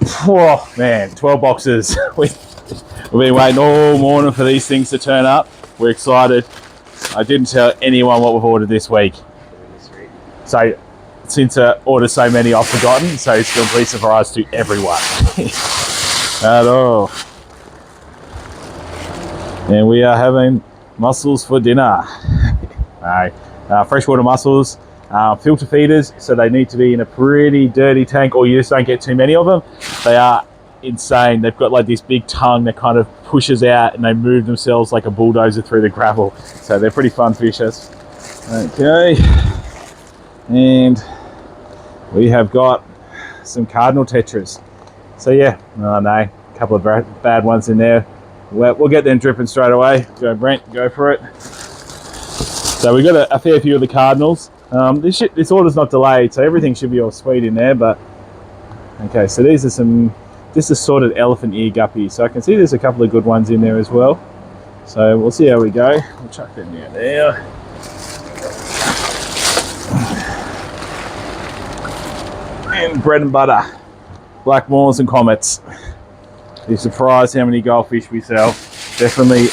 Oh man, 12 boxes. We've been waiting all morning for these things to turn up. We're excited. I didn't tell anyone what we've ordered this week. So since I ordered so many, I've forgotten. So it's a complete surprise to everyone. At all. And we are having mussels for dinner. Freshwater mussels, filter feeders, so they need to be in a pretty dirty tank, or you just don't get too many of them. They are insane. They've got like this big tongue that kind of pushes out, and they move themselves like a bulldozer through the gravel. So they're pretty fun fishes. Okay, and we have got some cardinal tetras. So yeah, a couple of bad ones in there. We'll get them dripping straight away. Go Brent, go for it. So we got a fair few of the cardinals. This order's not delayed, so everything should be all sweet in there. But okay, so these are some just assorted elephant ear guppies. So I can see there's a couple of good ones in there as well. So we'll see how we go. We'll chuck them down there. And bread and butter, black moors and comets. You're surprised how many goldfish we sell. Definitely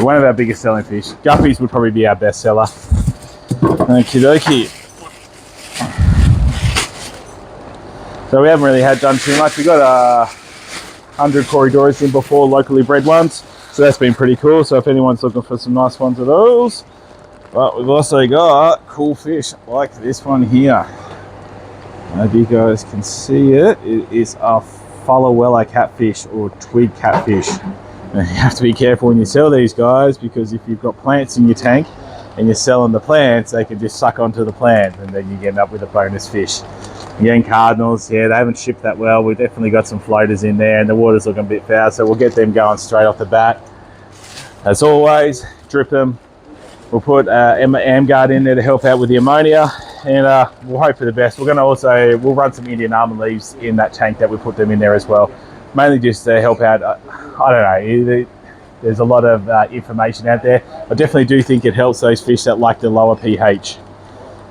one of our biggest selling fish. Guppies would probably be our best seller. Okie dokie. So we haven't really done too much. We got 100 Corydoras in before, locally bred ones. So that's been pretty cool. So if anyone's looking for some nice ones of those. But we've also got cool fish like this one here. I hope you guys can see it. It is a Falawella catfish or twig catfish. You have to be careful when you sell these guys, because if you've got plants in your tank and you're selling the plants, they can just suck onto the plant and then you end up with a bonus fish. Again, cardinals, yeah, they haven't shipped that well. We've definitely got some floaters in there and the water's looking a bit foul, so we'll get them going straight off the bat. As always, drip them. We'll put AmGuard in there to help out with the ammonia, and we'll hope for the best. We'll run some Indian almond leaves in that tank that we put them in there as well. Mainly just to help out. I don't know, there's a lot of information out there. I definitely do think it helps those fish that like the lower pH.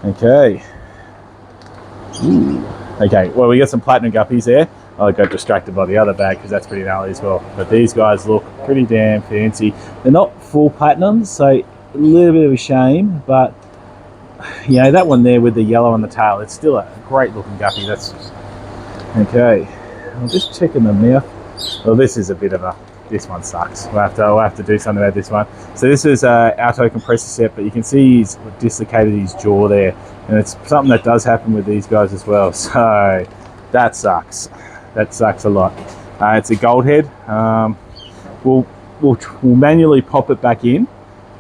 Okay. Ooh. Okay, well, we got some platinum guppies there. I got distracted by the other bag because that's pretty gnarly as well. But these guys look pretty damn fancy. They're not full platinums, so a little bit of a shame, but you know, that one there with the yellow on the tail, it's still a great looking guppy. That's okay. I'm just checking the mouth. Well, this is a bit of this one sucks. We'll have to do something about this one. So this is Alto compressor set, but you can see he's dislocated his jaw there, and it's something that does happen with these guys as well. So that sucks. That sucks a lot. It's a gold head. We'll manually pop it back in,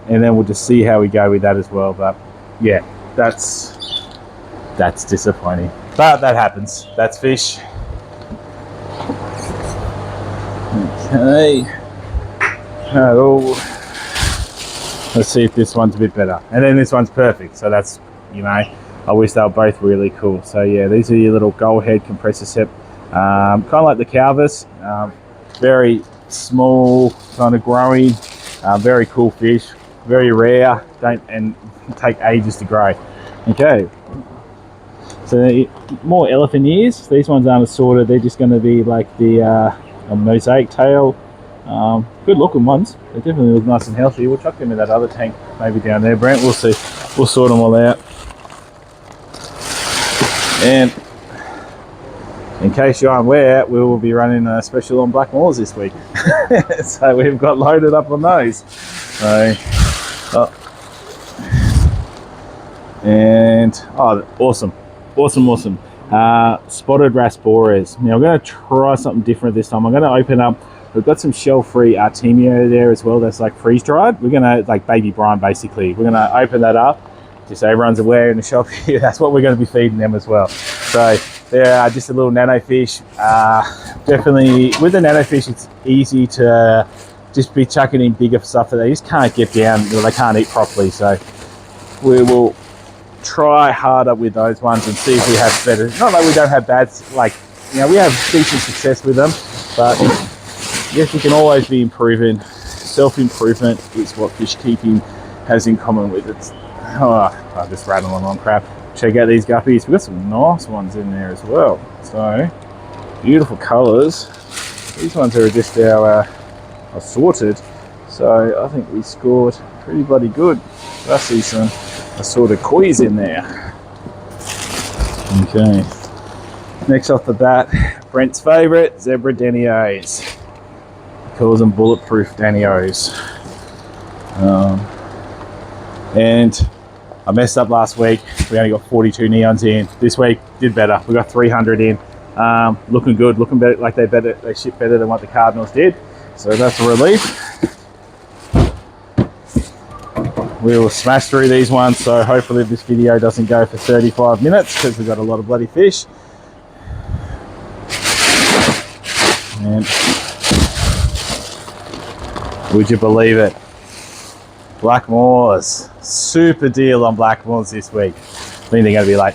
and then we'll just see how we go with that as well. But yeah, that's disappointing. But that happens. That's fish. Okay. Let's see if this one's a bit better. And then this one's perfect. So that's, you know, I wish they were both really cool. So yeah, these are your little gold head compressor set. Kind of like the Calvus. Very small, kind of growing. Very cool fish. Very rare. And take ages to grow. Okay. So more elephant ears. These ones aren't assorted. They're just going to be like the a mosaic tail. Good looking ones. They definitely look nice and healthy. We'll chuck them in that other tank maybe down there, Brent. We'll see. We'll sort them all out. And in case you're unaware, we will be running a special on black moors this week. So we've got loaded up on those. So, awesome. Spotted Rasboras. Now I'm going to try something different this time. I'm going to open up. We've got some shell-free Artemia there as well. That's like freeze-dried. We're going to like baby brine basically. We're going to open that up, just so everyone's aware in the shop here. That's what we're going to be feeding them as well. So they're just a little nano fish. Definitely with the nano fish, it's easy to just be chucking in bigger stuff that they just can't get down. They can't eat properly. So we will try harder with those ones and see if we have better. Not like we don't have bad, like, you know, we have decent success with them, but yes, we can always be improving. Self-improvement is what fish keeping has in common with it. I'm just rattling on crap. check out these guppies. We've got some nice ones in there as well. So, beautiful colours. These ones are just our assorted. So, I think we scored pretty bloody good. I see some assorted kois in there. Okay. Next off the bat, Brent's favourite, Zebra Denios. He calls them bulletproof Denios. And I messed up last week. We only got 42 neons in. This week did better. We got 300 in. Looking good. Looking better. Like they ship better than what the Cardinals did. So that's a relief. We will smash through these ones. So hopefully this video doesn't go for 35 minutes because we've got a lot of bloody fish. And would you believe it? Blackmores, super deal on Blackmores this week. I think they're going to be like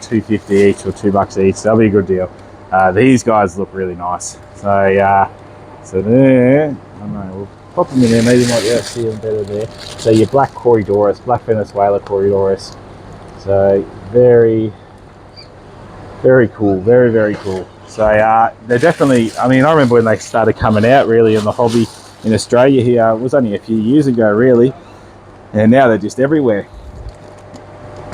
$2.50 each or $2 each. That'll be a good deal. These guys look really nice. So there, I don't know, we'll pop them in there. Maybe you might be able to see them better there. So your black Corydoras, black Venezuela Corydoras. So very, very cool. Very, very cool. So they're definitely, I mean, I remember when they started coming out really in the hobby in Australia here. It was only a few years ago really. And now they're just everywhere.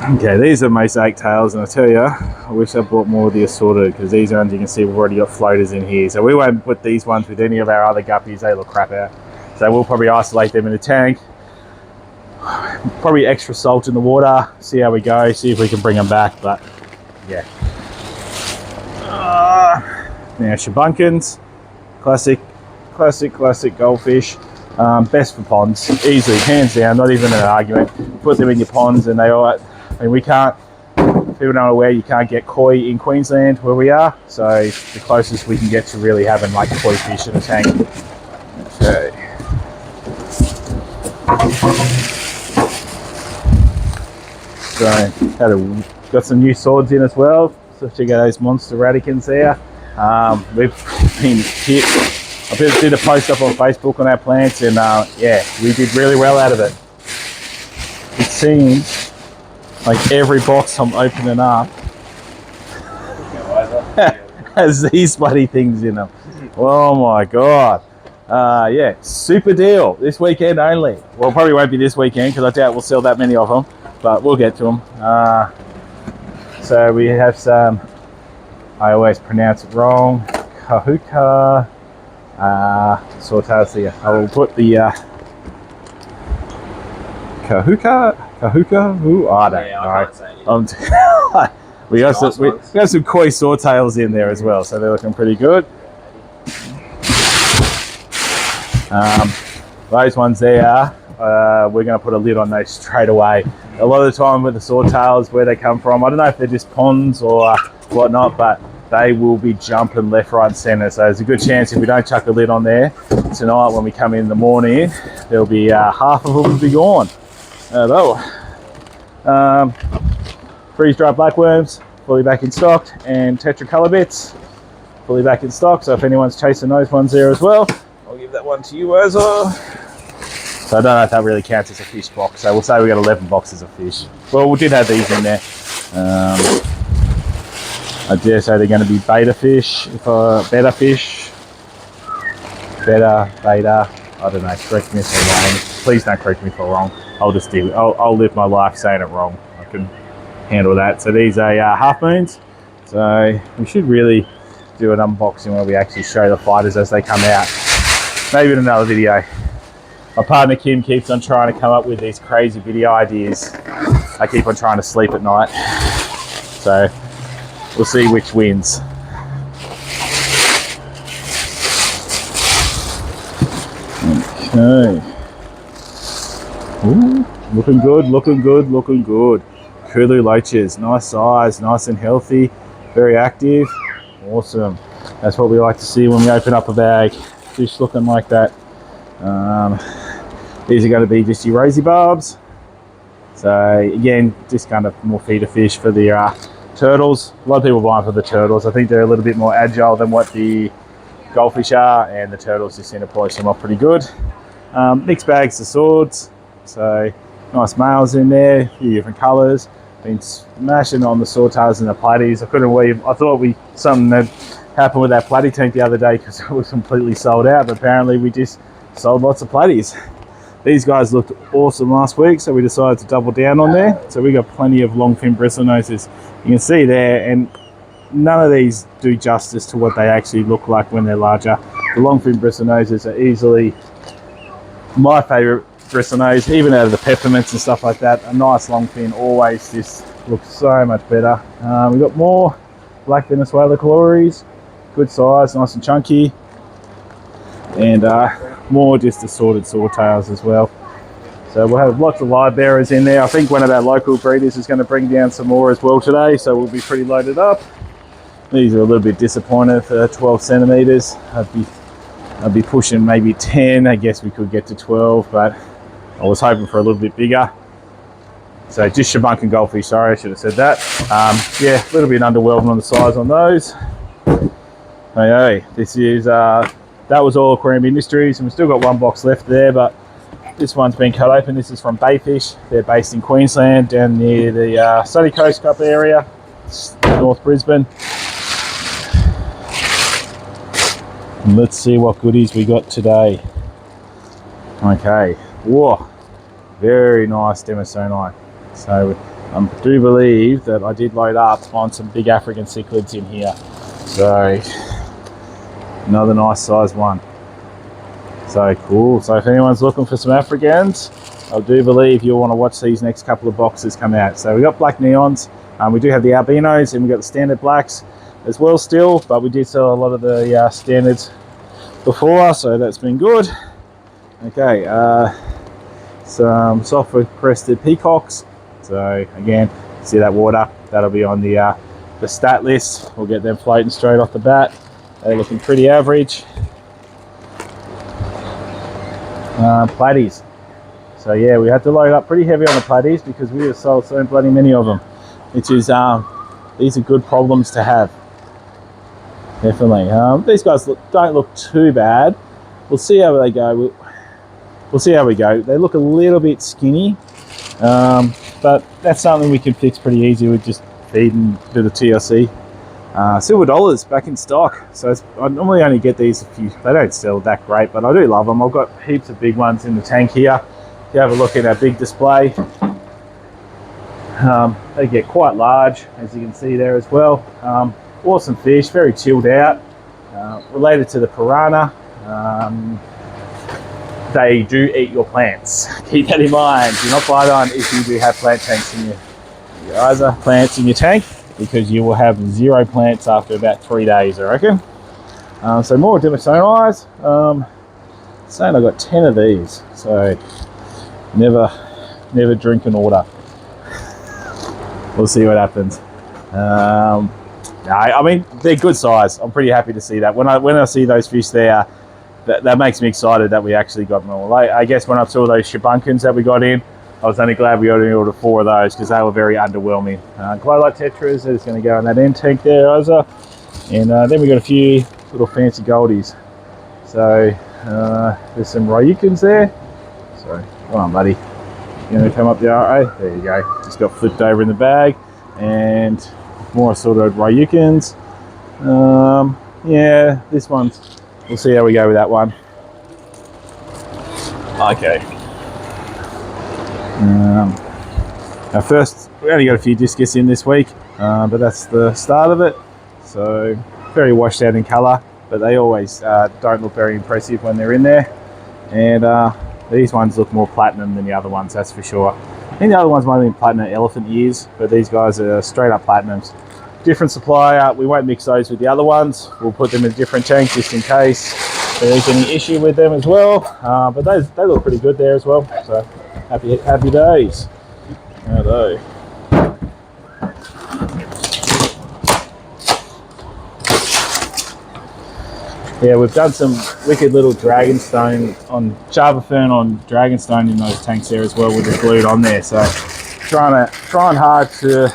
Okay, these are mosaic tails, and I tell you, I wish I bought more of the assorted because these ones you can see we've already got floaters in here. So we won't put these ones with any of our other guppies, they look crap out. So we'll probably isolate them in a tank. Probably extra salt in the water, see how we go, see if we can bring them back, but yeah. Now Shabunkins, classic goldfish. Best for ponds, easily, hands down, not even an argument. Put them in your ponds and they all, I mean, we can't, people don't know where you can't get koi in Queensland where we are, so the closest we can get to really having like koi fish in a tank. Okay. So, got some new swords in as well, so check out those monster radicans there. We've been hit. I did a post up on Facebook on our plants and yeah, we did really well out of it. It seems like every box I'm opening up has these bloody things in them. Oh my God. Yeah, super deal. This weekend only. Well, probably won't be this weekend because I doubt we'll sell that many of them, but we'll get to them. So we have some, I always pronounce it wrong, Kahuka. Swordtails here. I will put the Kahuka. Ooh, I don't know. We got some koi swordtails in there as well, so they're looking pretty good. Those ones there, we're going to put a lid on those straight away. A lot of the time with the swordtails, where they come from, I don't know if they're just ponds or whatnot, but they will be jumping left, right and centre. So there's a good chance if we don't chuck a lid on there tonight when we come in the morning, there'll be half of them will be gone. Freeze-dried blackworms, fully back in stock, and tetracolor bits, fully back in stock. So if anyone's chasing those ones there as well, I'll give that one to you, Wazza. So I don't know if that really counts as a fish box. So we'll say we got 11 boxes of fish. Well, we did have these in there. I dare say they're going to be beta fish, beta, beta, I don't know, correct me if I'm wrong. Please don't correct me if I'm wrong. I'll live my life saying it wrong. I can handle that. So these are half moons. So we should really do an unboxing where we actually show the fighters as they come out. Maybe in another video. My partner Kim keeps on trying to come up with these crazy video ideas. I keep on trying to sleep at night. So we'll see which wins. Okay. Ooh, looking good, looking good, looking good. Kulu loaches, nice size, nice and healthy, very active. Awesome. That's what we like to see when we open up a bag. Fish looking like that. These are going to be just your rosy barbs. So again, just kind of more feeder fish for the turtles. A lot of people buy them for the turtles. I think they're a little bit more agile than what the goldfish are, and the turtles just seem to polish them off pretty good. Mixed bags of swords. So nice males in there, a few different colours. been smashing on the swordtails and the platies. I couldn't believe, I thought something that happened with that platy tank the other day because it was completely sold out, but apparently we just sold lots of platies. These guys looked awesome last week, so we decided to double down on there. So we got plenty of longfin bristlenoses. You can see there, and none of these do justice to what they actually look like when they're larger. The longfin bristlenoses are easily my favourite bristlenose, even out of the peppermints and stuff like that. A nice longfin always just looks so much better. We've got more black Venezuela glories, good size, nice and chunky, and more just assorted swordtails as well. So we'll have lots of live bearers in there. I think one of our local breeders is going to bring down some more as well today, so we'll be pretty loaded up. These are a little bit disappointed for 12 centimetres. I'd be pushing maybe 10. I guess we could get to 12, but I was hoping for a little bit bigger. So just Shabunkin goldfish, sorry, I should have said that. Yeah, a little bit underwhelming on the size on those. Hey, this is, that was all Aquarium Industries, and we've still got one box left there, but this one's been cut open. This is from Bayfish. They're based in Queensland, down near the Sunny Coast Cup area, North Brisbane. And let's see what goodies we got today. Okay, whoa, very nice Denisoni. So I do believe that I did load up on some big African cichlids in here. So another nice size one. So cool. So if anyone's looking for some Africans, I do believe you'll want to watch these next couple of boxes come out. So we got black neons, we do have the albinos, and we got the standard blacks as well still, but we did sell a lot of the standards before, so that's been good. Okay, some software crested peacocks. So again, see that water, that'll be on the stat list. We'll get them floating straight off the bat. They're looking pretty average. Platies. So yeah, we had to load up pretty heavy on the platies because we have sold so bloody many of them, which is these are good problems to have. Definitely. These guys don't look too bad. We'll see how they go. We'll see how we go. They look a little bit skinny, but that's something we can fix pretty easy with just feeding a bit of TLC. Silver dollars back in stock. So I normally only get these a few. They don't sell that great, but I do love them. I've got heaps of big ones in the tank here. If you have a look at our big display, they get quite large, as you can see there as well. Awesome fish, very chilled out. Related to the piranha, they do eat your plants. Keep that in mind. Do not bite on if you do have plant tanks in your other plants in your tank, because you will have 0 plants after about 3 days, I reckon. So more Denisoni. Saying I got 10 of these, so never drink an order. We'll see what happens. I mean, they're good size. I'm pretty happy to see that. When I see those fish there, that makes me excited that we actually got them all. I guess when I saw those Shabunkins that we got in, I was only glad we only ordered 4 of those because they were very underwhelming. Glow light tetras, that's going to go in that end tank there, Oza. And then we got a few little fancy goldies. So there's some Ryukins there. So come on, buddy. You going to come up the RA? There you go. Just got flipped over in the bag. And more sort of Ryukins. Yeah, this one's, we'll see how we go with that one. Okay. Now first, we only got a few discus in this week, but that's the start of it. So very washed out in colour, but they always don't look very impressive when they're in there. And these ones look more platinum than the other ones, that's for sure. I think the other ones might have been platinum elephant ears, but these guys are straight up platinums. Different supplier, we won't mix those with the other ones. We'll put them in a different tank just in case there is any issue with them as well. But they look pretty good there as well. So happy days. Hello. Yeah, we've done some wicked little dragonstone on Java fern on dragonstone in those tanks there as well with it glued on there. So trying hard to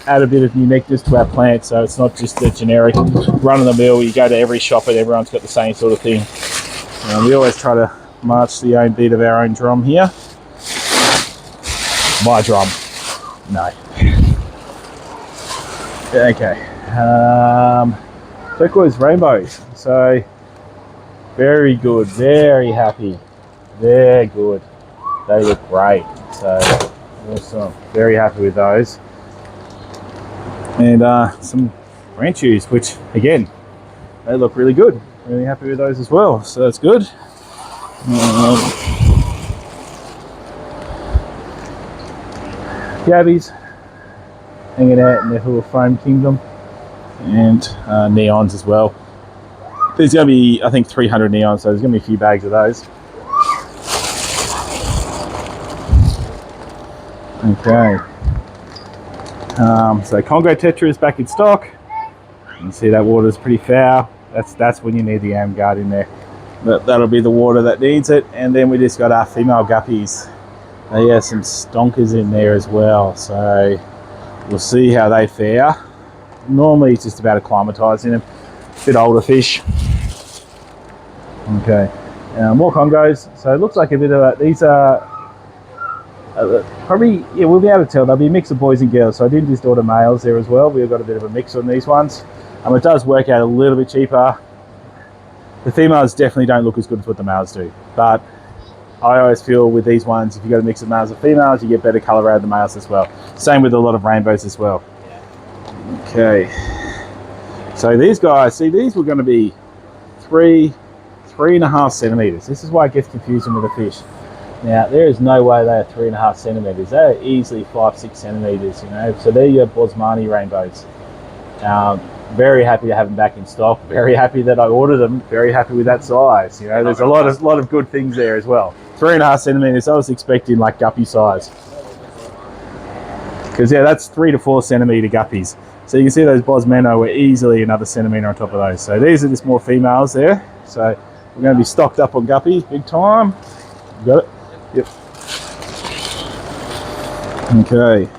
add a bit of uniqueness to our plant, so it's not just the generic run-of-the-mill. You go to every shop and everyone's got the same sort of thing. We always try to march the own beat of our own drum here. My drum. No. Okay. Turquoise rainbows. So very good. Very happy. They're good. They look great. So awesome. Very happy with those. And some ranch shoes, which again, they look really good. Really happy with those as well. So that's good. Gabbies hanging out in their little foam kingdom, and neons as well. There's going to be, I think, 300 neons, so there's going to be a few bags of those. Okay. So Congo Tetra is back in stock. You can see that water is pretty foul. That's when you need the AmGuard in there. But that'll be the water that needs it. And then we just got our female guppies. They have some stonkers in there as well. So we'll see how they fare. Normally it's just about acclimatising them. A bit older fish. Okay. More Congos. So it looks like a bit of these are probably, yeah, we'll be able to tell. They'll be a mix of boys and girls. So I did just order males there as well. We've got a bit of a mix on these ones. It does work out a little bit cheaper. The females definitely don't look as good as what the males do. But I always feel with these ones, if you've got a mix of males and females, you get better colour out of the males as well. Same with a lot of rainbows as well. Okay. So these guys, see, these were going to be 3.5 centimetres. This is why it gets confusing with the fish. Now, there is no way they are 3.5 centimetres. They are easily 5-6 centimetres, you know. So they're your Bosmani rainbows. Very happy to have them back in stock. Very happy that I ordered them. Very happy with that size. You know, there's a lot of good things there as well. 3.5 centimetres. I was expecting like guppy size. Because yeah, that's 3 to 4 centimetre guppies. So you can see those Bosmano were easily another centimetre on top of those. So these are just more females there. So we're going to be stocked up on guppies big time. Got it? Yep. Okay.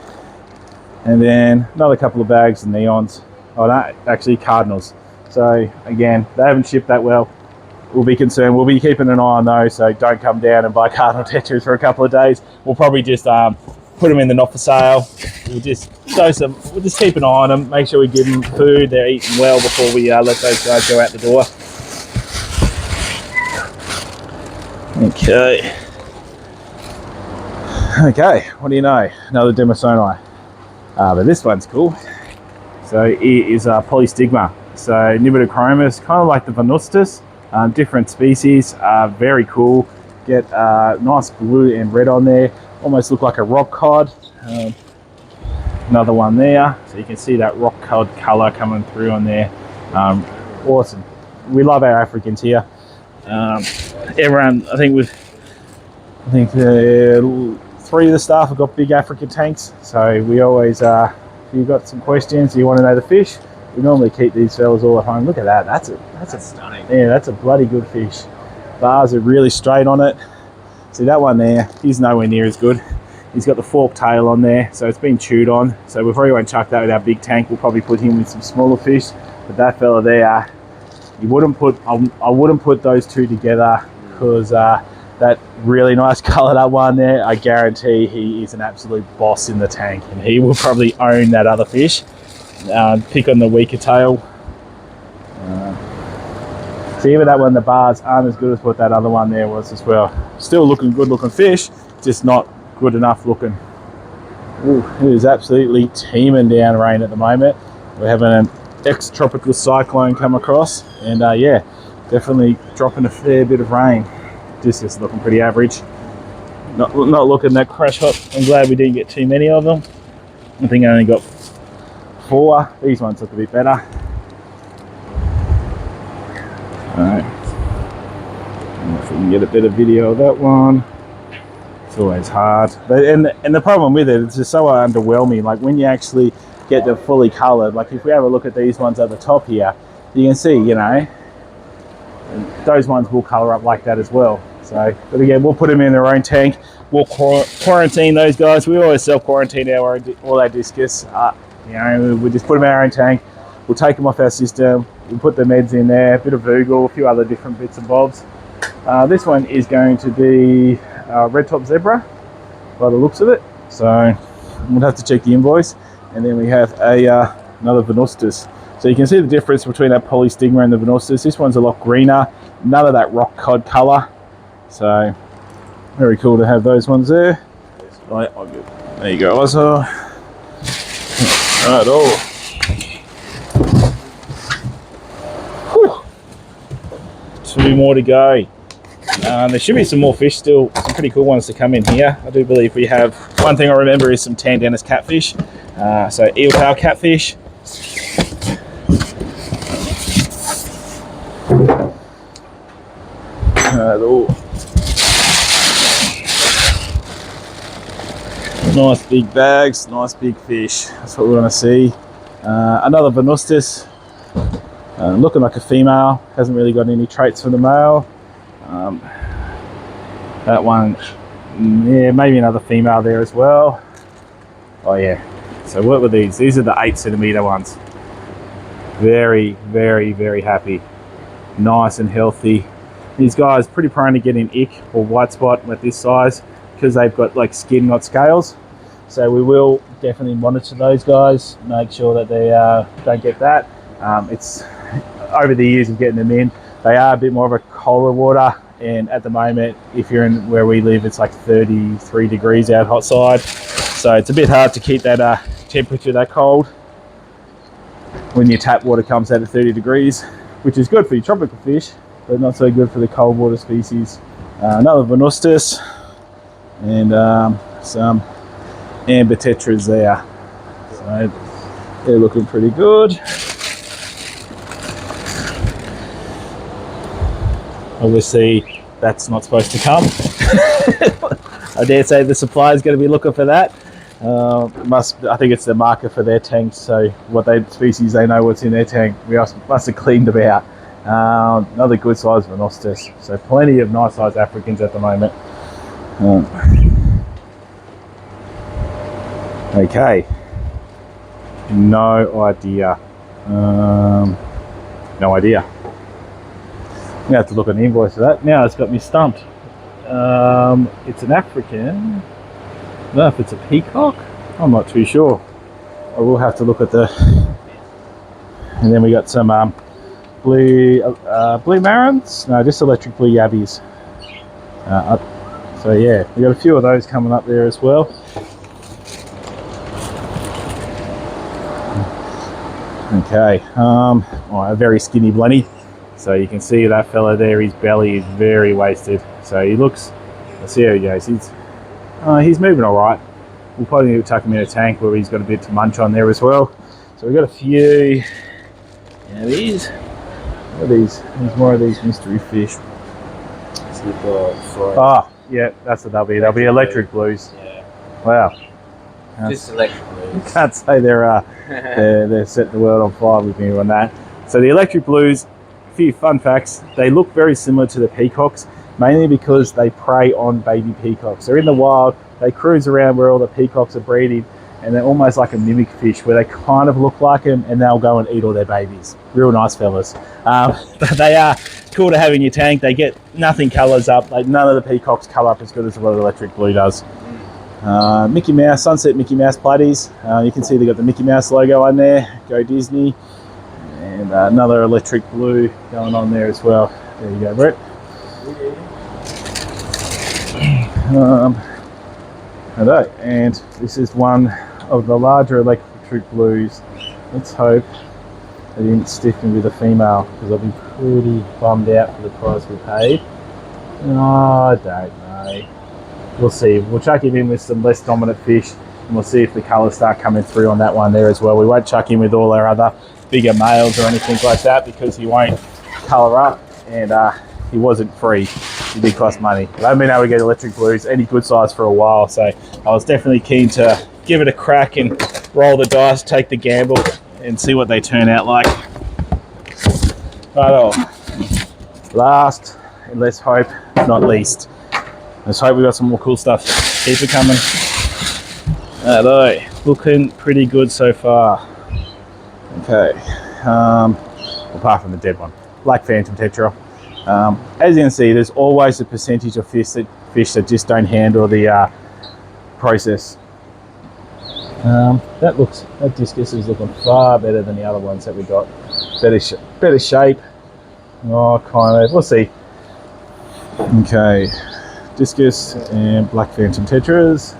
And then another couple of bags of neons. Oh no, actually cardinals. So again, they haven't shipped that well. We'll be concerned. We'll be keeping an eye on those. So don't come down and buy cardinal tetras for a couple of days. We'll probably just put them in the not for sale. We'll just We'll just keep an eye on them. Make sure we give them food. They're eating well before we let those guys go out the door. Okay. Okay. What do you know? Another Demersoni. But this one's cool. So it is Polystigma. So Nibidochromis, kind of like the Venustus, different species, very cool. Get nice blue and red on there, almost look like a rock cod. Another one there, so you can see that rock cod colour coming through on there. Awesome. We love our Africans here. Everyone, I think 3 of the staff have got big African tanks, so we always if you've got some questions, you want to know the fish, we normally keep these fellas all at home. Look at that. That's stunning. Yeah, that's a bloody good fish. Bars are really straight on it. See that one there? He's nowhere near as good. He's got the forked tail on there, so it's been chewed on. So we've already won't chuck that with our big tank. We'll probably put him with some smaller fish. But that fella there, I wouldn't put those two together because that really nice coloured up one there, I guarantee he is an absolute boss in the tank, and he will probably own that other fish. Pick on the weaker tail. See, even that one, the bars aren't as good as what that other one there was as well. Still looking good looking fish, just not good enough looking. Ooh, it is absolutely teeming down rain at the moment. We're having an ex-tropical cyclone come across, and yeah, definitely dropping a fair bit of rain. Just looking pretty average. Not looking that crash hot. I'm glad we didn't get too many of them. I think I only got 4. These ones look a bit better. Alright. If we can get a better video of that one. It's always hard. And the problem with it, it's just so underwhelming. Like when you actually get them fully coloured, like if we have a look at these ones at the top here, you can see, you know, those ones will colour up like that as well. So, but again, we'll put them in their own tank. We'll quarantine those guys. We always self-quarantine all our discus. You know, we just put them in our own tank. We'll take them off our system. We'll put the meds in there, a bit of Vogel, a few other different bits and bobs. This one is going to be red top zebra, by the looks of it. So we'll have to check the invoice. And then we have a another Venustus. So you can see the difference between that polystigma and the Venustus. This one's a lot greener, none of that rock cod colour. So very cool to have those ones there. Right, there you go, Ozzo. Right, oh. Whew. 2 more to go. There should be some more fish still, some pretty cool ones to come in here. I do believe we have, one thing I remember is some tan Dennis catfish. So eel tail catfish. Nice big bags, nice big fish. That's what we want to see. Another Venustus, looking like a female. Hasn't really got any traits for the male. That one, yeah, maybe another female there as well. Oh yeah. So what were these? These are the 8 centimeter ones. Very, very, very happy. Nice and healthy. These guys pretty prone to getting ick or white spot at this size because they've got like skin, not scales. So we will definitely monitor those guys, make sure that they don't get that. It's over the years of getting them in, they are a bit more of a colder water, and at the moment, if you're in where we live, it's like 33 degrees out hot side. So it's a bit hard to keep that temperature that cold when your tap water comes out at 30 degrees, which is good for your tropical fish, but not so good for the cold water species. Another Venustus, and some amber tetras there. So they're looking pretty good. Obviously, that's not supposed to come. I dare say the supply is going to be looking for that. I think it's the marker for their tanks, so what species they know what's in their tank. We must have cleaned them out. Another good size Venustus. So plenty of nice size Africans at the moment. Okay. No idea. No idea. I'm going to have to look at the invoice for that. Now it's got me stumped. It's an African. I don't know if it's a peacock. I'm not too sure. I will have to look at the... And then we got some blue marins. No, just electric blue yabbies. So yeah, we got a few of those coming up there as well. Okay, a very skinny blenny. So you can see that fella there, his belly is very wasted. So he looks, let's see how he goes. He's moving all right. We'll probably need to tuck him in a tank where he's got a bit to munch on there as well. So we've got a few, these there's more of these mystery fish. Oh, yeah, that's what they'll be. They'll be electric blues. Yeah. Wow. Just electric blues. You can't say they're setting the world on fire with me on that. So the electric blues, a few fun facts, they look very similar to the peacocks, mainly because they prey on baby peacocks. They're in the wild, they cruise around where all the peacocks are breeding, and they're almost like a mimic fish where they kind of look like them and they'll go and eat all their babies. Real nice fellas. But they are cool to have in your tank. They get nothing colours up, like none of the peacocks colour up as good as what the electric blue does. Mickey Mouse, Sunset Mickey Mouse platies. You can see they got the Mickey Mouse logo on there, Go Disney. And another electric blue going on there as well. There you go, Brett. Hello, and this is one of the larger electric blues. Let's hope they didn't stick me with a female, because I'll be pretty bummed out for the price we paid. Oh, I don't know. We'll see. We'll chuck him in with some less dominant fish, and we'll see if the colours start coming through on that one there as well. We won't chuck him with all our other bigger males or anything like that, because he won't colour up, and he wasn't free. He did cost money. But I haven't been able to get electric blues any good size for a while, so I was definitely keen to give it a crack and roll the dice, take the gamble, and see what they turn out like. Last, and let's hope not least, let's hope we got some more cool stuff. Keep it coming. Looking pretty good so far. Okay, apart from the dead one, Black Phantom Tetra. As you can see, there's always a percentage of fish that just don't handle the process. That discus is looking far better than the other ones that we got. Better shape. Oh, kind of. We'll see. Okay, discus and Black Phantom Tetras.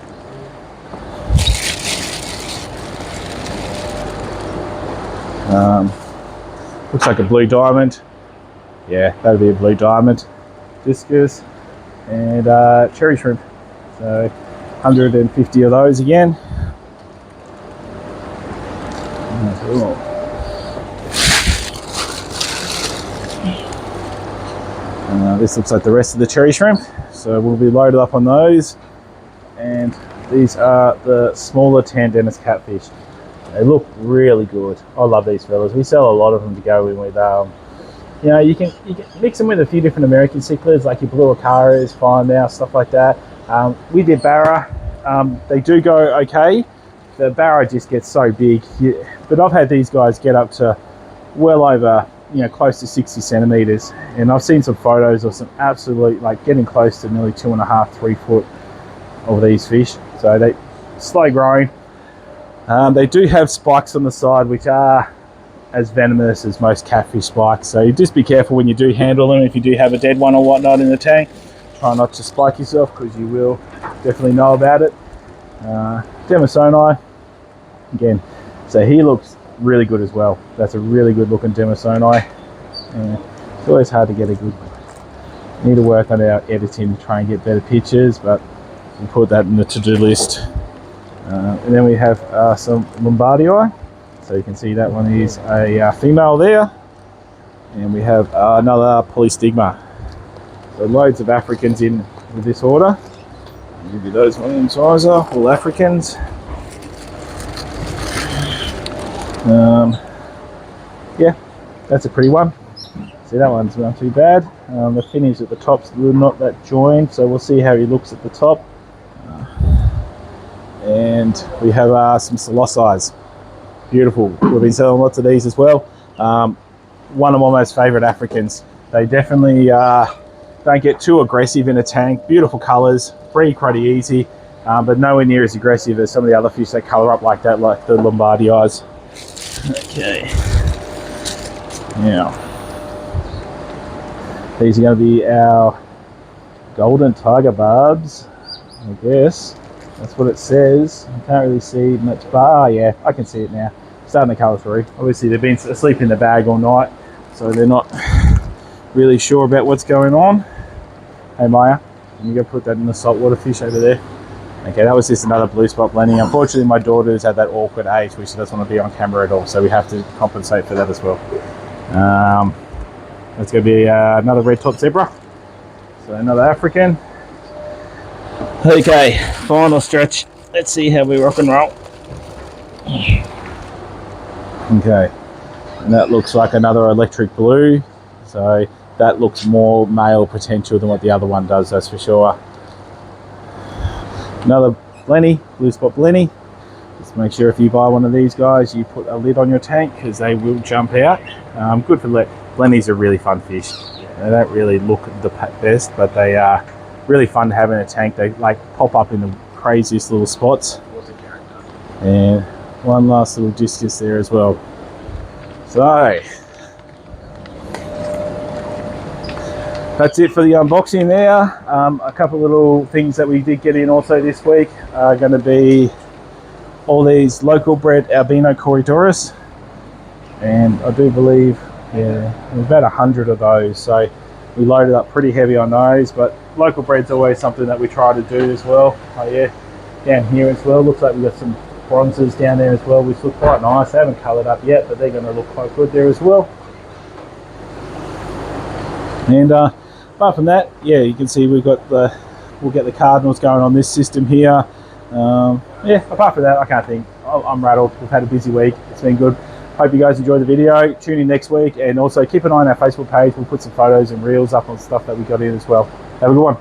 Looks like a blue diamond. Yeah, that'll be a blue diamond. Discus and cherry shrimp. So 150 of those again. Cool. This looks like the rest of the cherry shrimp, so we'll be loaded up on those. And these are the smaller Tandennis catfish. They look really good. I love these fellas. We sell a lot of them to go in with, you know, you can mix them with a few different American cichlids, like your blue acaras, fine mouth, stuff like that. We did Barra. They do go okay. The Barra just gets so big, but I've had these guys get up to well over, you know, close to 60 centimeters, and I've seen some photos of some absolute, like, getting close to nearly 2.5, 3 foot of these fish. So they slow growing. They do have spikes on the side, which are as venomous as most catfish spikes, so you just be careful when you do handle them. If you do have a dead one or whatnot in the tank, try not to spike yourself, because you will definitely know about it. Demersoni again, so he looks really good as well. That's a really good looking Demersoni. It's always hard to get a good one. Need to work on our editing to try and get better pictures, but we'll put that in the to-do list. And then we have some Lombardii. So you can see that one is a female there. And we have another Polystigma. So loads of Africans in with this order. I'll give you those one incisor, all Africans. Yeah, that's a pretty one. See, that one's not too bad. The finish at the top's not that joined, so we'll see how he looks at the top. And we have some Colossi. Beautiful. We've been selling lots of these as well. One of my most favourite Africans. They definitely don't get too aggressive in a tank. Beautiful colours, breed pretty easy, but nowhere near as aggressive as some of the other fish that colour up like that, like the Lombardii. Okay. Now, these are going to be our golden tiger barbs, I guess. That's what it says. I can't really see much, but yeah, I can see it now. Starting to colour through. Obviously, they've been asleep in the bag all night, so they're not really sure about what's going on. Hey Maya, can you go put that in the saltwater fish over there? Okay, that was just another blue spot blending. Unfortunately, my daughter's had that awkward age where she doesn't want to be on camera at all, so we have to compensate for that as well. That's going to be another red top zebra. So another African. Okay, final stretch. Let's see how we rock and roll. Okay, and that looks like another electric blue. So that looks more male potential than what the other one does, that's for sure. Another Blenny, blue spot Blenny. Just make sure if you buy one of these guys, you put a lid on your tank, because they will jump out. Good for Blennies are really fun fish. They don't really look the best, but they are really fun to have in a tank. They like pop up in the craziest little spots. And one last little discus there as well. So that's it for the unboxing there. A couple little things that we did get in also this week are going to be all these local bred albino Corydoras, and I do believe, yeah, there's about 100 of those, so we loaded up pretty heavy on those. But local bred's always something that we try to do as well. Oh yeah, down here as well, looks like we've got some bronzes down there as well, which look quite nice. They haven't coloured up yet, but they're going to look quite good there as well. And apart from that, yeah, you can see we'll get the cardinals going on this system here. Yeah, apart from that, I can't think. I'm rattled. We've had a busy week. It's been good. Hope you guys enjoyed the video. Tune in next week, and also keep an eye on our Facebook page. We'll put some photos and reels up on stuff that we got in as well. Have a good one.